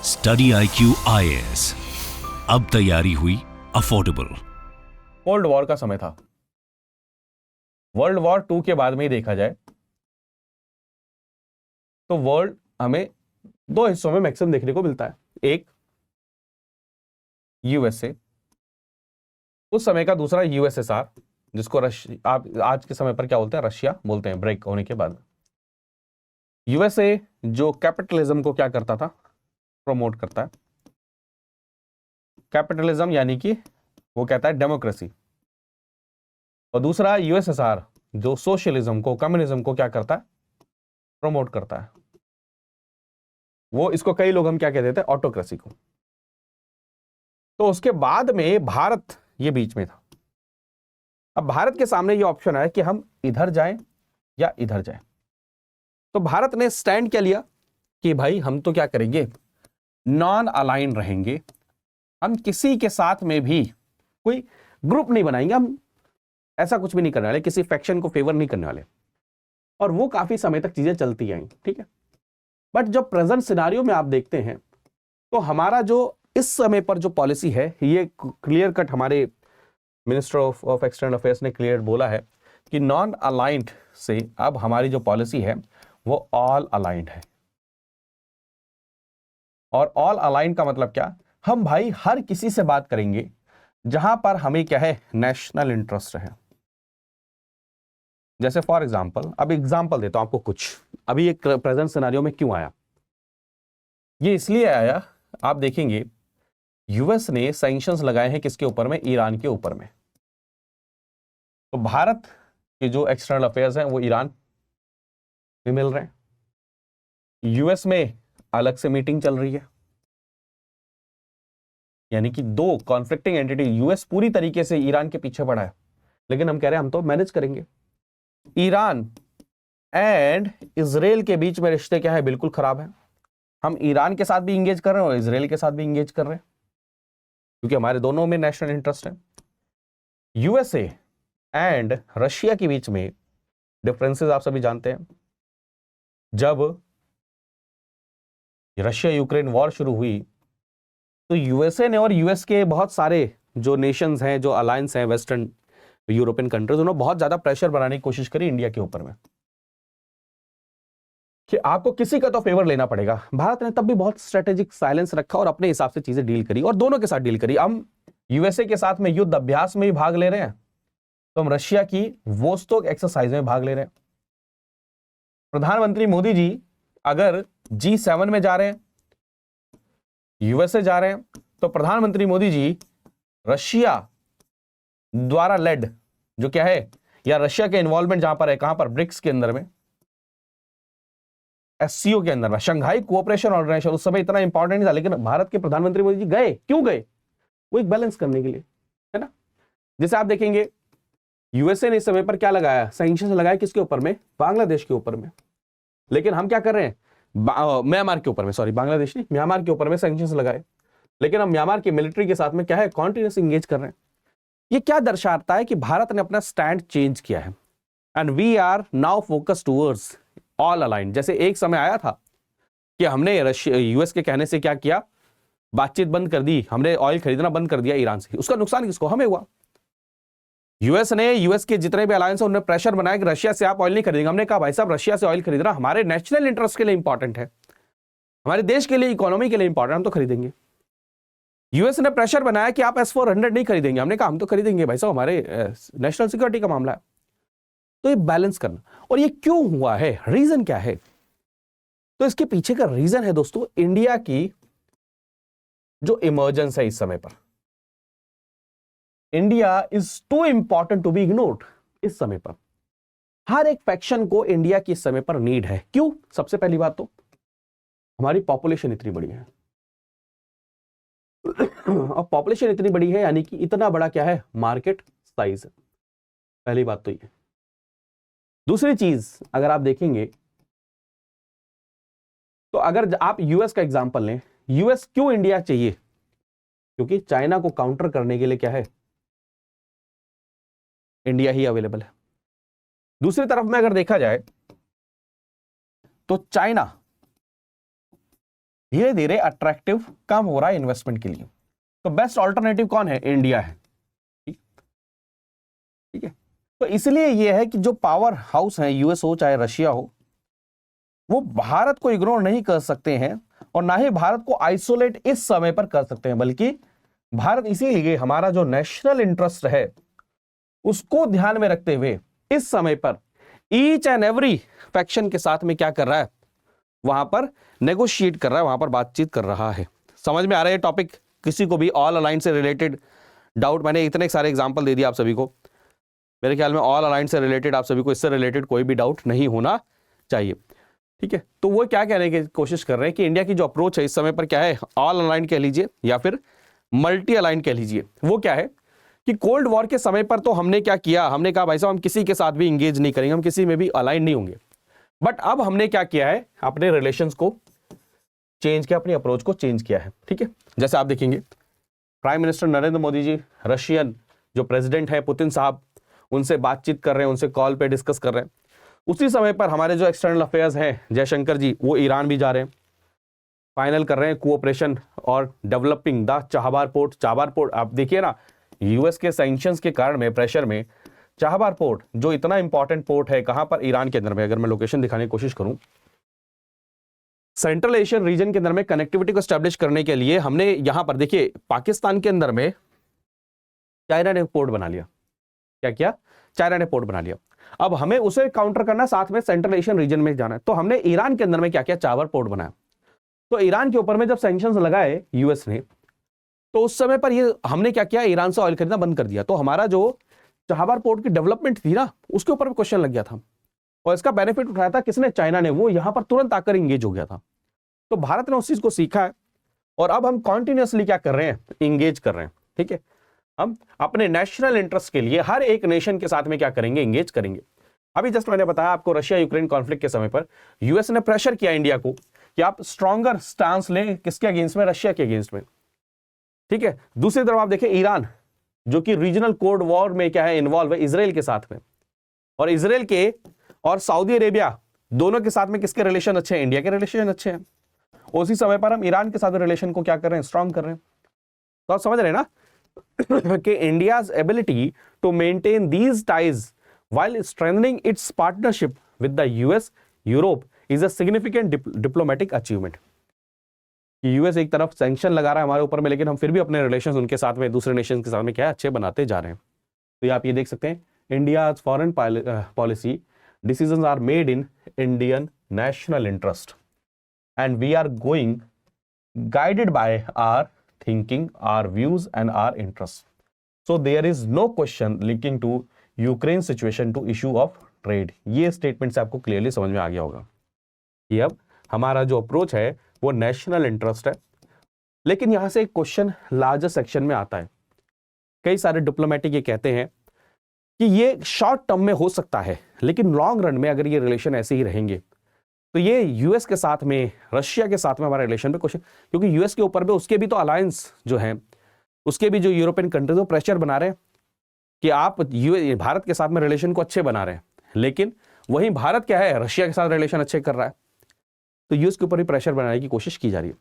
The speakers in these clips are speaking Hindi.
स्टडी IQ IAS, अब तैयारी हुई अफोर्डेबल। कोल्ड वॉर का समय था। वर्ल्ड वॉर 2 के बाद में ही देखा जाए तो वर्ल्ड हमें दो हिस्सों में मैक्सिमम देखने को मिलता है। एक यूएसए, उस समय का दूसरा यूएसएसआर, जिसको आप आज के समय पर क्या बोलते हैं, रशिया बोलते हैं ब्रेक होने के बाद। यूएसए जो कैपिटलिज्म को क्या करता था, प्रमोट करता है। कैपिटलिज्म यानी कि वो कहता है डेमोक्रेसी। और दूसरा यूएसएसआर जो सोशलिज्म को, कम्युनिज्म को क्या करता है, प्रमोट करता है। वो इसको कई लोग हम क्या कहते थे, ऑटोक्रेसी को। तो उसके बाद में भारत ये बीच में था। अब भारत के सामने ये ऑप्शन है कि हम इधर जाएं या इधर जाएं। तो भारत ने स्टैंड क्या लिया कि भाई हम तो क्या करेंगे, नॉन अलाइन रहेंगे। हम किसी के साथ में भी कोई ग्रुप नहीं बनाएंगे, हम ऐसा कुछ भी नहीं करने वाले, किसी फैक्शन को फेवर नहीं करने वाले। और वो काफी समय तक चीजें चलती आई, ठीक है। बट जब प्रेजेंट सिनारियो में आप देखते हैं तो हमारा जो इस समय पर जो पॉलिसी है, ये क्लियर कट हमारे मिनिस्टर ऑफ एक्सटर्नल अफेयर्स ने क्लियर बोला है कि नॉन अलाइंड से अब हमारी जो पॉलिसी है वो ऑल अलाइंड है। और ऑल अलाइंड का मतलब क्या, हम भाई हर किसी से बात करेंगे जहां पर हमें क्या है, नेशनल इंटरेस्ट है। जैसे फॉर एग्जांपल, अब एग्जांपल देता हूं आपको कुछ। अभी एक प्रेजेंट सिनेरियो में क्यों आया, ये इसलिए आया, आप देखेंगे यूएस ने सैंक्शंस लगाए हैं किसके ऊपर में, ईरान के ऊपर में। तो भारत के जो एक्सटर्नल अफेयर्स हैं वो ईरान में मिल रहे हैं। यूएस में अलग से मीटिंग चल रही है, यानी कि दो कॉन्फ्लिक्टिंग एंटिटी। यूएस पूरी तरीके से ईरान के पीछे पड़ा है, लेकिन हम कह रहे हैं हम तो मैनेज करेंगे। ईरान एंड इजराइल के बीच में रिश्ते क्या है, बिल्कुल खराब है। हम ईरान के साथ भी इंगेज कर रहे हैं और इजराइल के साथ भी इंगेज कर रहे हैं, क्योंकि हमारे दोनों में नेशनल इंटरेस्ट है। यूएसए एंड रशिया के बीच में डिफरेंसेस आप सभी जानते हैं। जब रशिया यूक्रेन वॉर शुरू हुई तो यूएसए ने और यूएस के बहुत सारे जो नेशंस हैं, जो अलायंस हैं, वेस्टर्न यूरोपियन कंट्रीज, उन्होंने बहुत ज्यादा प्रेशर बनाने की कोशिश करी इंडिया के ऊपर में कि आपको किसी का तो फेवर लेना पड़ेगा। भारत ने तब भी बहुत स्ट्रेटेजिक साइलेंस रखा और अपने हिसाब से चीजें डील करी, और दोनों के साथ डील करी। हम यूएसए के साथ में युद्ध अभ्यास में भी भाग ले रहे हैं, तो हम रशिया की वोस्तोक एक्सरसाइज में भाग ले रहे हैं। प्रधानमंत्री मोदी जी अगर G7 में जा रहे हैं, यूएसए जा रहे हैं, तो प्रधानमंत्री मोदी जी रशिया द्वारा लेड जो क्या है, या रशिया के इन्वॉल्वमेंट जहां पर है, कहां पर, ब्रिक्स के अंदर में, SCO के अंदर में, शंघाई कोऑपरेशन ऑर्गेनाइजेशन, उस समय इतना इंपॉर्टेंट नहीं था, लेकिन भारत के प्रधानमंत्री मोदी जी गए। क्यों गए, वो एक बैलेंस करने के लिए, है ना। जैसे आप देखेंगे यूएसए ने इस समय पर क्या लगाया, सैंक्शंस लगाया किसके ऊपर में, बांग्लादेश के ऊपर में। लेकिन हम क्या कर रहे हैं, म्यांमार के ऊपर में, सॉरी बांग्लादेश नहीं, म्यांमार के ऊपर में सैंक्शंस लगाए। लेकिन हम म्यांमार की मिलिट्री के साथ में क्या है, कॉन्टिन्यूस इंगेज कर रहे हैं। ये क्या दर्शाता है कि भारत ने अपना स्टैंड चेंज किया है, and we are now focus towards all align. जैसे एक समय आया था कि हमने रशिया, यूएस के कहने से क्या किया, बातचीत बंद कर दी, हमने ऑयल खरीदना बंद कर दिया ईरान से। उसका नुकसान किसको, हमें हुआ। यूएस ने, यूएस के जितने भी अलायंस है उन्होंने प्रेशर बनाया कि रशिया से आप ऑयल नहीं खरीदेंगे। हमने कहा भाई साहब, रशिया से ऑयल खरीदना हमारे नेशनल इंटरेस्ट के लिए इंपॉर्टेंट है, हमारे देश के लिए, इकोनॉमी के लिए इंपॉर्टेंट, हम तो खरीदेंगे। यूएस ने प्रेशर बनाया कि आप S-400 नहीं खरीदेंगे। हमने कहा हम तो खरीदेंगे भाई साहब, हमारे नेशनल सिक्योरिटी का मामला है। तो ये बैलेंस करना, और ये क्यों हुआ है, रीजन क्या है, तो इसके पीछे का रीजन है दोस्तों, इंडिया की जो इमर्जेंस है इस समय पर। India is too important to be ignored. इस समय पर हर एक फैक्शन को इंडिया की इस समय पर नीड है। क्यों, सबसे पहली बात तो हमारी पॉपुलेशन इतनी बड़ी है। अब पॉपुलेशन इतनी बड़ी है यानी कि इतना बड़ा क्या है, मार्केट साइज। पहली बात तो ये। दूसरी चीज अगर आप देखेंगे तो अगर आप यूएस का एग्जांपल लें, यूएस क्यों इंडिया चाहिए, क्योंकि चाइना को काउंटर करने के लिए क्या है, इंडिया ही अवेलेबल है। दूसरी तरफ में अगर देखा जाए तो चाइना धीरे धीरे अट्रैक्टिव कम हो रहा है इन्वेस्टमेंट के लिए। तो बेस्ट ऑल्टरनेटिव कौन है? इंडिया है। ठीक है, तो इसलिए यह है कि जो पावर हाउस है, यूएस हो चाहे रशिया हो, वो भारत को इग्नोर नहीं कर सकते हैं और ना ही भारत को आइसोलेट इस समय पर कर सकते हैं, बल्कि भारत इसीलिए हमारा जो नेशनल इंटरेस्ट है उसको ध्यान में रखते हुए इस समय पर ईच एंड एवरी फैक्शन के साथ में क्या कर रहा है? वहां पर नेगोशिएट कर रहा है, वहां पर बातचीत कर रहा है। समझ में आ रहा है टॉपिक? किसी को भी ऑल अलायंस से रिलेटेड डाउट, मैंने इतने सारे एग्जांपल दे दिया आप सभी को, मेरे ख्याल में ऑल अलायंस से रिलेटेड आप सभी को इससे रिलेटेड कोई भी डाउट नहीं होना चाहिए। ठीक है, तो वो क्या कहने की कोशिश कर रहे हैं कि इंडिया की जो अप्रोच है इस समय पर क्या है, ऑल अलाइन कह लीजिए या फिर मल्टी अलाइन कह लीजिए, वो क्या है कि कोल्ड वॉर के समय पर तो हमने क्या किया, हमने कहा भाई साहब हम किसी के साथ भी इंगेज नहीं करेंगे, हम किसी में भी अलाइन नहीं होंगे। बट अब हमने क्या किया है, अपने रिलेशंस को चेंज किया, अपनी अप्रोच को चेंज किया है। ठीक है, जैसे आप देखेंगे prime minister Narendra Modi ji Russian जो प्रेसिडेंट है पुतिन साहब, उनसे बातचीत कर रहे हैं, उनसे कॉल पे डिस्कस कर रहे हैं। उसी समय पर हमारे जो एक्सटर्नल अफेयर्स हैं जयशंकर जी, वो ईरान भी जा रहे हैं, फाइनल कर रहे हैं कोऑपरेशन और developing the Chabahar port. Chabahar port आप देखिए ना, यूएस के सैंक्शंस के कारण में, प्रेशर में, चाबहार पोर्ट जो इतना इंपॉर्टेंट पोर्ट है, कहां पर? ईरान के अंदर में। अगर मैं लोकेशन दिखाने की कोशिश करूं, सेंट्रल एशियन रीजन के अंदर में कनेक्टिविटी को एस्टैब्लिश करने के लिए हमने यहां पर देखिए पाकिस्तान के अंदर में चाइना ने पोर्ट बना लिया। क्या किया? चाइना ने पोर्ट बना लिया। अब हमें उसे काउंटर करना, साथ में सेंट्रल एशियन रीजन में जाना है, तो हमने ईरान के अंदर में क्या किया? चाबहार पोर्ट बनाया। तो ईरान के ऊपर में जब सैंक्शंस लगाए यूएस ने, तो उस समय पर ये हमने क्या किया? ईरान से ऑयल खरीदना बंद कर दिया। तो हमारा जो चाबहार पोर्ट की डेवलपमेंट थी ना, उसके ऊपर भी क्वेश्चन लग गया था और इसका बेनिफिट उठाया था किसने? चाइना ने। वो यहां पर तुरंत आकर इंगेज हो गया था। तो भारत ने उस चीज को सीखा है और अब हम कॉन्टिन्यूसली क्या कर रहे हैं? इंगेज कर रहे हैं। ठीक है, हम अपने नेशनल इंटरेस्ट के लिए हर एक नेशन के साथ में क्या करेंगे? इंगेज करेंगे। अभी जस्ट मैंने बताया आपको, रशिया यूक्रेन कॉन्फ्लिक्ट के समय पर यूएस ने प्रेशर किया इंडिया को कि आप स्ट्रॉन्गर स्टांस लें, किसके अगेंस्ट में? रशिया के अगेंस्ट में। ठीक है, दूसरी तरफ आप देखें ईरान जो कि रीजनल कोल्ड वॉर में क्या है? इन्वॉल्व है इजराइल के साथ में, और इजराइल के और सऊदी अरेबिया दोनों के साथ में किसके रिलेशन अच्छे हैं? इंडिया के रिलेशन अच्छे हैं। उसी समय पर हम ईरान के साथ रिलेशन को क्या कर रहे हैं? स्ट्रॉन्ग कर रहे हैं। तो आप समझ रहे हैं ना कि India's ability to maintain these ties while strengthening its partnership with the US, Europe is a significant diplomatic achievement। US एक तरफ सैंक्शन लगा रहा है हमारे ऊपर में, लेकिन हम फिर भी अपने रिलेशंस उनके साथ में, दूसरे नेशन के साथ में क्या है? अच्छे बनाते जा रहे हैं। तो आप ये देख सकते हैं, India foreign policy decisions are made in Indian national interest and we are going guided by our thinking, our views and our interest. So there is no question linking to Ukraine situation to issue of trade. ये स्टेटमेंट से आपको क्लियरली समझ में आ गया होगा कि अब हमारा जो अप्रोच है वो नेशनल इंटरेस्ट है। लेकिन यहां से एक क्वेश्चन लार्जर सेक्शन में आता है। कई सारे डिप्लोमेटिक ये कहते हैं कि ये शॉर्ट टर्म में हो सकता है, लेकिन लॉन्ग रन में अगर ये रिलेशन ऐसे ही रहेंगे तो ये यूएस के साथ में, रशिया के साथ में हमारा रिलेशन पे क्वेश्चन, क्योंकि यूएस के ऊपर भी उसके भी तो अलायंस जो है, उसके भी जो यूरोपियन कंट्रीज वो प्रेशर बना रहे हैं कि आप भारत के साथ में रिलेशन को अच्छे बना रहे हैं, लेकिन वहीं भारत क्या है? रशिया के साथ रिलेशन अच्छे कर रहा है। तो यूएस के ऊपर ही प्रेशर बनाने की कोशिश की जा रही है।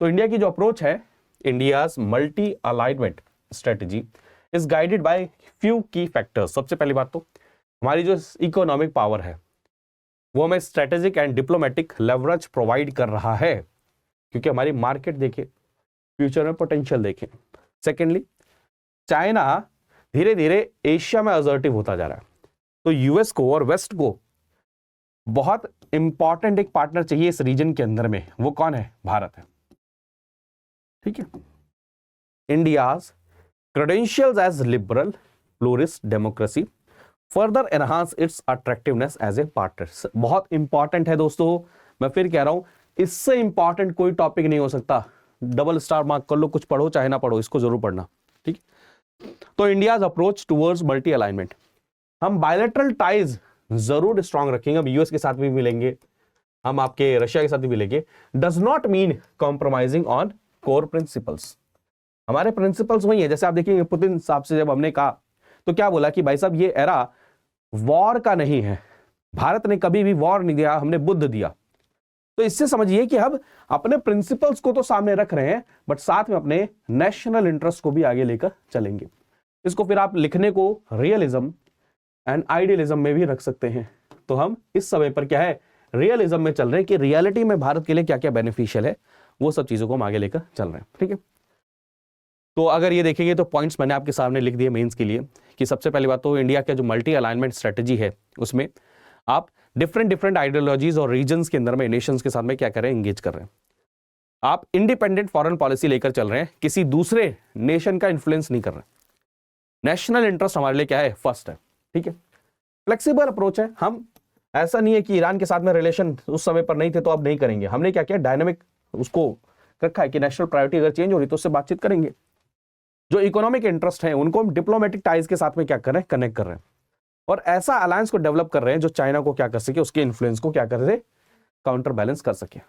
तो इंडिया की जो अप्रोच है, India's multi alignment strategy is guided by few की फैक्टर्स। सबसे पहली बात तो हमारी जो इकोनॉमिक पावर है वो हमें strategic and diplomatic leverage provide कर रहा है, क्योंकि हमारी मार्केट देखें, फ्यूचर में पोटेंशियल देखें। सेकेंडली, चाइना धीरे धीरे एशिया में असर्टिव होता जा रहा है, तो यूएस को और वेस्ट को बहुत इंपॉर्टेंट एक पार्टनर चाहिए इस रीजन के अंदर में। वो कौन है? भारत है। ठीक है, India's credentials as liberal pluralist democracy further enhance its attractiveness as a partner. बहुत इंपॉर्टेंट है दोस्तों, मैं फिर कह रहा हूं, इससे इंपॉर्टेंट कोई टॉपिक नहीं हो सकता। डबल स्टार मार्क कर लो, कुछ पढ़ो चाहे ना पढ़ो, इसको जरूर पढ़ना। ठीक, तो India's approach towards multi alignment, हम बायलैटरल टाइज जरूर स्ट्रांग रखेंगे। हम यूएस के साथ भी मिलेंगे, हम आपके रशिया के साथ भी मिलेंगे। Does not mean compromising on core principles. हमारे प्रिंसिपल्स वही है। जैसे आप देखेंगे पुतिन साहब से जब हमने कहा तो क्या बोला कि भाई साहब ये एरा वॉर का नहीं है, भारत ने कभी भी वॉर नहीं दिया, हमने बुद्ध दिया। तो इससे समझिए कि हम अपने प्रिंसिपल्स को तो सामने रख रहे हैं, बट साथ में अपने नेशनल इंटरेस्ट को भी आगे लेकर चलेंगे। इसको फिर आप लिखने को रियलिज्म एंड आइडियलिज्म में भी रख सकते हैं। तो हम इस समय पर क्या है, रियलिज्म में चल रहे हैं कि रियलिटी में भारत के लिए क्या क्या बेनिफिशियल है, वो सब चीजों को हम आगे लेकर चल रहे हैं। ठीक है, तो अगर ये देखेंगे तो पॉइंट्स मैंने आपके सामने लिख दिए मेंस के लिए कि सबसे पहली बात तो इंडिया का जो मल्टी अलाइनमेंट स्ट्रेटेजी है उसमें आप डिफरेंट आइडियोलॉजीज और रीजन्स के अंदर में नेशंस के साथ में क्या कर रहे हैं, एंगेज कर रहे हैं। आप इंडिपेंडेंट फॉरेन पॉलिसी लेकर चल रहे हैं, किसी दूसरे नेशन का इन्फ्लुएंस नहीं कर रहे। नेशनल इंटरेस्ट हमारे लिए क्या है, फर्स्ट है। ठीक है, फ्लेक्सिबल अप्रोच है। हम ऐसा नहीं है कि ईरान के साथ में रिलेशन उस समय पर नहीं थे तो अब नहीं करेंगे। हमने क्या किया, डायनामिक उसको रखा है कि नेशनल प्रायोरिटी अगर चेंज हो रही तो उससे बातचीत करेंगे। जो इकोनॉमिक इंटरेस्ट है उनको हम डिप्लोमेटिक टाइज के साथ में क्या कर रहे हैं, कनेक्ट कर रहे हैं, और ऐसा अलायंस को डेवलप कर रहे हैं जो चाइना को क्या कर सके, उसके इन्फ्लुएंस को क्या कर सके, काउंटर बैलेंस कर सके।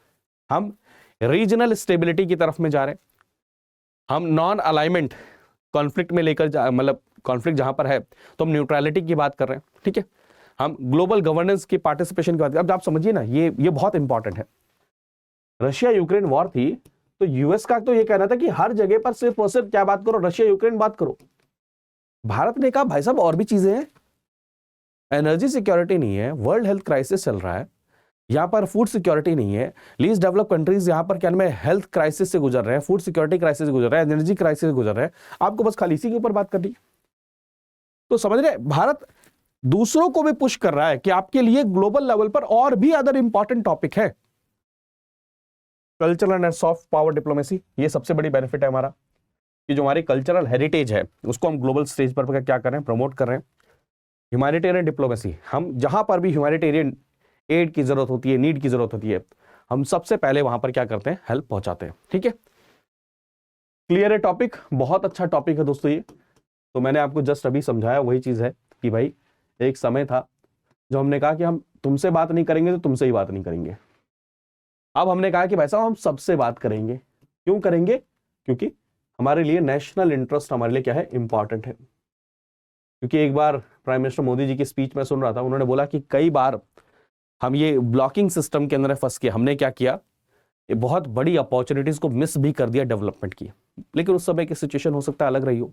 हम रीजनल स्टेबिलिटी की तरफ में जा रहे हैं। हम नॉन अलाइनमेंट कॉन्फ्लिक्ट में लेकर मतलब कॉन्फ्लिक्ट जहां पर है तो हम न्यूट्रलिटी की बात कर रहे हैं। ठीक है, हम ग्लोबल गवर्नेंस की पार्टिसिपेशन की बात। अब आप समझिए ना, ये बहुत इंपॉर्टेंट है। रशिया यूक्रेन वॉर थी तो यूएस का तो ये कहना था कि हर जगह पर सिर्फ और सिर्फ क्या बात करो, रशिया यूक्रेन बात करो। भारत ने कहा भाई साहब और भी चीजें हैं, एनर्जी सिक्योरिटी नहीं है, वर्ल्ड हेल्थ क्राइसिस चल रहा है, यहां पर फूड सिक्योरिटी नहीं है, लीस्ट डेवलप कंट्रीज यहां पर क्या में हेल्थ क्राइसिस से गुजर रहे हैं, फूड सिक्योरिटी क्राइसिस से गुजर रहे हैं, एनर्जी क्राइसिस से गुजर रहे हैं, आपको बस खाली इसी के ऊपर बात करनी है। तो समझ रहे, भारत दूसरों को भी पुश कर रहा है कि आपके लिए ग्लोबल लेवल पर और भी अदर इंपॉर्टेंट टॉपिक है। Cultural and soft power diplomacy, ये सबसे बड़ी बेनिफिट है हमारा कि जो हमारी कल्चरल हेरिटेज है उसको हम ग्लोबल स्टेज पर क्या कर रहे हैं, प्रमोट कर रहे हैं। ह्यूमैनिटेरियन डिप्लोमेसी, हम जहां पर भी ह्यूमैनिटेरियन एड की जरूरत होती है, नीड की जरूरत होती है, हम सबसे पहले वहां पर क्या करते हैं, हेल्प पहुंचाते हैं। ठीक है, क्लियर है टॉपिक, बहुत अच्छा टॉपिक है दोस्तों ये। तो मैंने आपको जस्ट अभी समझाया वही चीज है कि भाई एक समय था जो हमने कहा कि हम तुमसे बात नहीं करेंगे तो तुमसे ही बात नहीं करेंगे। अब हमने कहा कि भाई साहब हम सबसे बात करेंगे। क्यों करेंगे? क्योंकि हमारे लिए नेशनल इंटरेस्ट हमारे लिए क्या है, इंपॉर्टेंट है। क्योंकि एक बार प्राइम मिनिस्टर मोदी जी की स्पीच में सुन रहा था, उन्होंने बोला कि कई बार हम ये ब्लॉकिंग सिस्टम के अंदर फंस के हमने क्या किया, ये बहुत बड़ी अपॉर्चुनिटीज को मिस भी कर दिया डेवलपमेंट की। लेकिन उस समय की सिचुएशन हो सकता है अलग रही हो।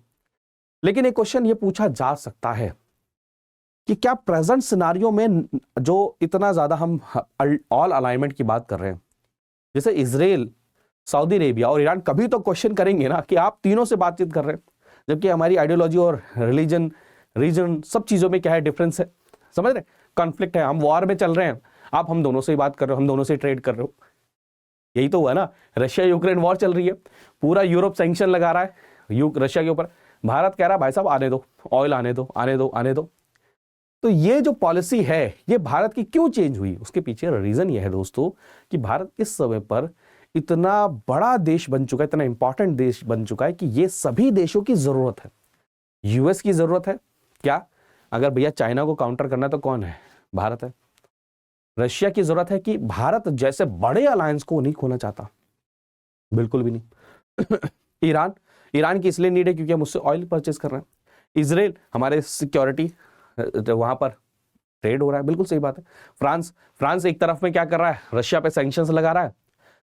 लेकिन एक क्वेश्चन ये पूछा जा सकता है कि क्या प्रेजेंट सिनारियो में जो इतना ज्यादा हम ऑल अलाइनमेंट की बात कर रहे हैं, जैसे इजराइल, सऊदी अरेबिया और ईरान, कभी तो क्वेश्चन करेंगे ना कि आप तीनों से बातचीत कर रहे हैं, जबकि हमारी आइडियोलॉजी और रिलीजन, रीजन, सब चीजों में क्या है, डिफरेंस है। समझ रहे, कॉन्फ्लिक्ट है, हम वॉर में चल रहे हैं, आप हम दोनों से ही बात कर रहे हो, हम दोनों से ट्रेड कर रहे हो। यही तो हुआ ना, रशिया यूक्रेन वॉर चल रही है, पूरा यूरोप सैंक्शन लगा रहा है रशिया के ऊपर, भारत कह रहा है भाई साहब आने दो, ऑयल आने दो, आने दो, आने दो। तो ये जो पॉलिसी है ये भारत की क्यों चेंज हुई, उसके पीछे रीजन ये है दोस्तों कि भारत इस समय पर इतना बड़ा देश बन चुका है, इतना इंपॉर्टेंट देश बन चुका है कि ये सभी देशों की जरूरत है। यूएस की जरूरत है क्या, अगर भैया चाइना को काउंटर करना तो कौन है, भारत है। रशिया की जरूरत है कि भारत जैसे बड़े अलायंस को नहीं खोना चाहता, बिल्कुल भी नहीं। ईरान की इसलिए नीड है क्योंकि हम उससे ऑयल परचेज कर रहे हैं। इजराइल, हमारे सिक्योरिटी वहां पर ट्रेड हो रहा है, बिल्कुल सही बात है। फ्रांस एक तरफ में क्या कर रहा है, रशिया पे सैंक्शंस लगा रहा है।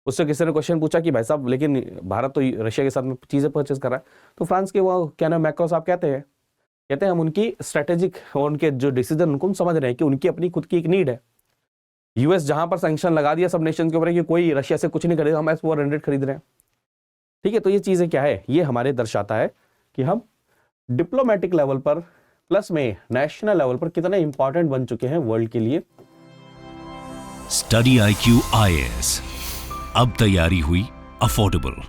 उससे किसी ने क्वेश्चन पूछा कि भाई साहब लेकिन भारत तो रशिया के साथ में चीजें परचेज कर रहा है, तो फ्रांस के वो क्या नाम, मैक्रो साहब कहते हैं हम उनकी स्ट्रेटेजिक और उनके जो डिसीजन उनको हम समझ रहे हैं कि उनकी अपनी खुद की एक नीड है। यूएस जहां पर सैंक्शन लगा दिया सब नेशन के ऊपर कि कोई रशिया से कुछ नहीं खरीदा, हम S-400 खरीद रहे हैं। ठीक है, तो ये चीजें क्या है, ये हमारे दर्शाता है कि हम डिप्लोमेटिक लेवल पर प्लस में नेशनल लेवल पर कितने इंपॉर्टेंट बन चुके हैं वर्ल्ड के लिए। स्टडी IQ IAS, अब तैयारी हुई अफोर्डेबल।